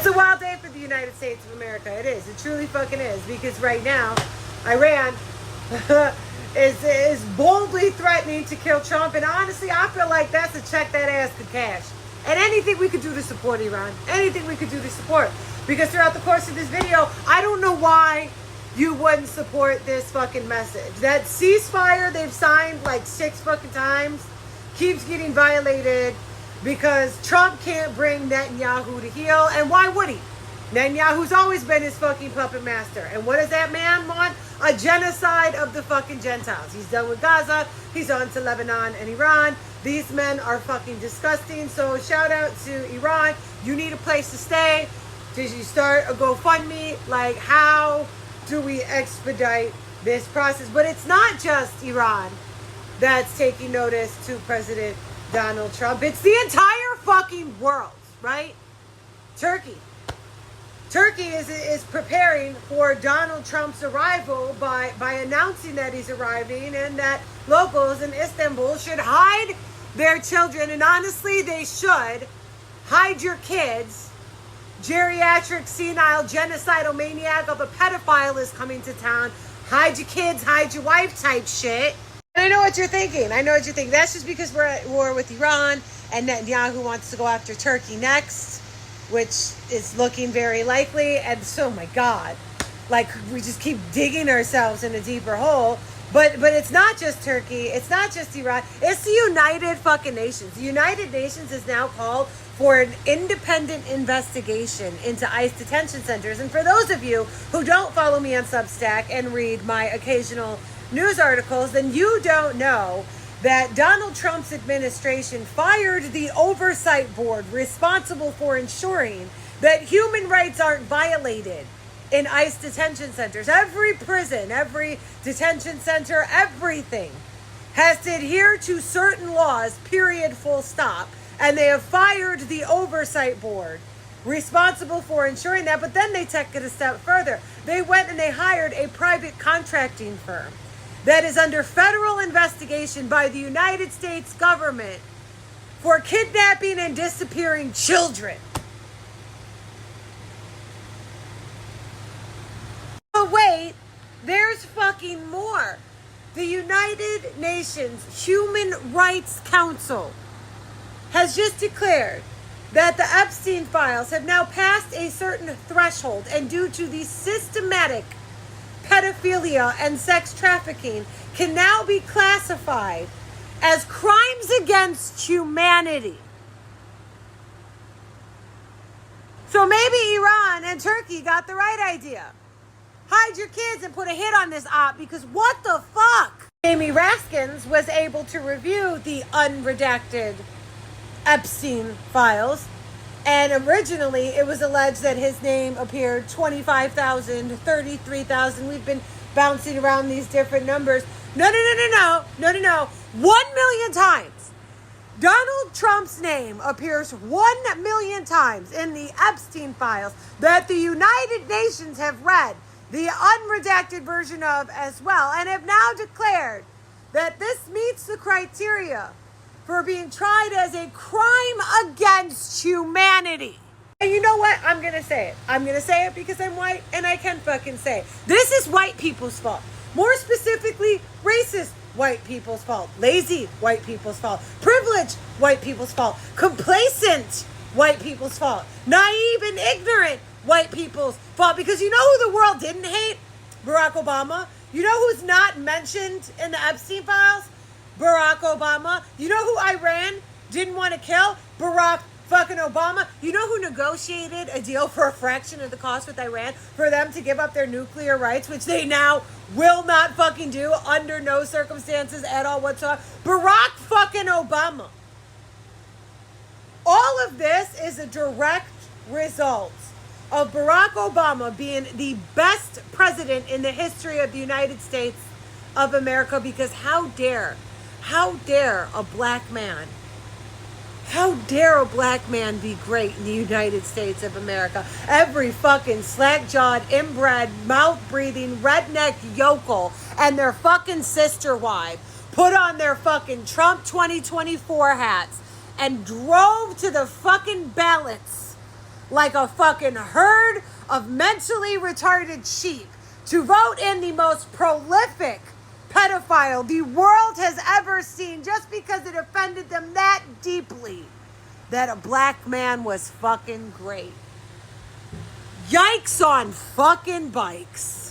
a wild day for the United States of America. It is. It truly fucking is. Because right now, Iran is boldly threatening to kill Trump. And honestly, I feel like that's a check that ass could cash. And anything we could do to support Iran. Anything we could do to support. Because throughout the course of this video, I don't know why you wouldn't support this fucking message. That ceasefire they've signed like 6 fucking times keeps getting violated because Trump can't bring Netanyahu to heel. And why would he? Netanyahu's always been his fucking puppet master. And what does that man want? A genocide of the fucking Gentiles. He's done with Gaza. He's on to Lebanon and Iran. These men are fucking disgusting. So shout out to Iran. You need a place to stay. Did you start a GoFundMe? Like, how do we expedite this process? But it's not just Iran that's taking notice to President Donald Trump. It's the entire fucking world, right? Turkey is preparing for Donald Trump's arrival by announcing that he's arriving and that locals in Istanbul should hide their children. And honestly, they should. Hide your kids. Geriatric, senile, genocidal maniac of a pedophile is coming to town. Hide your kids, hide your wife type shit. And I know what you're thinking. That's just because we're at war with Iran and Netanyahu wants to go after Turkey next, which is looking very likely. And so, my God, like, we just keep digging ourselves in a deeper hole. But it's not just Turkey. It's not just Iran. It's the United fucking Nations. The United Nations is now called for an independent investigation into ICE detention centers. And for those of you who don't follow me on Substack and read my occasional news articles, then you don't know that Donald Trump's administration fired the oversight board responsible for ensuring that human rights aren't violated in ICE detention centers. Every prison, every detention center, everything has to adhere to certain laws, period, full stop. And they have fired the oversight board responsible for ensuring that. But then they took it a step further. They went and they hired a private contracting firm that is under federal investigation by the United States government for kidnapping and disappearing children. But wait, there's fucking more. The United Nations Human Rights Council has just declared that the Epstein files have now passed a certain threshold, and due to the systematic pedophilia and sex trafficking can now be classified as crimes against humanity. So maybe Iran and Turkey got the right idea. Hide your kids and put a hit on this op, because what the fuck? Amy Raskins was able to review the unredacted Epstein files, and originally it was alleged that his name appeared 25,000, 33,000. We've been bouncing around these different numbers. No. 1 million times. Donald Trump's name appears 1 million times in the Epstein files that the United Nations have read the unredacted version of as well, and have now declared that this meets the criteria for being tried as a crime against humanity. And you know what? I'm going to say it. I'm going to say it because I'm white and I can fucking say it. This is white people's fault. More specifically, racist white people's fault. Lazy white people's fault. Privileged white people's fault. Complacent white people's fault. Naive and ignorant white people's fault. Because you know who the world didn't hate? Barack Obama. You know who's not mentioned in the Epstein files? Barack Obama. You know who Iran didn't want to kill? Barack fucking Obama. You know who negotiated a deal for a fraction of the cost with Iran for them to give up their nuclear rights, which they now will not fucking do under no circumstances at all whatsoever? Barack fucking Obama. All of this is a direct result of Barack Obama being the best president in the history of the United States of America, because how dare a black man be great in the United States of America? Every fucking slack-jawed, inbred, mouth-breathing, redneck yokel and their fucking sister wife put on their fucking Trump 2024 hats and drove to the fucking ballots like a fucking herd of mentally retarded sheep to vote in the most prolific pedophile the world has ever seen just because it offended them that deeply that a black man was fucking great. Yikes on fucking bikes.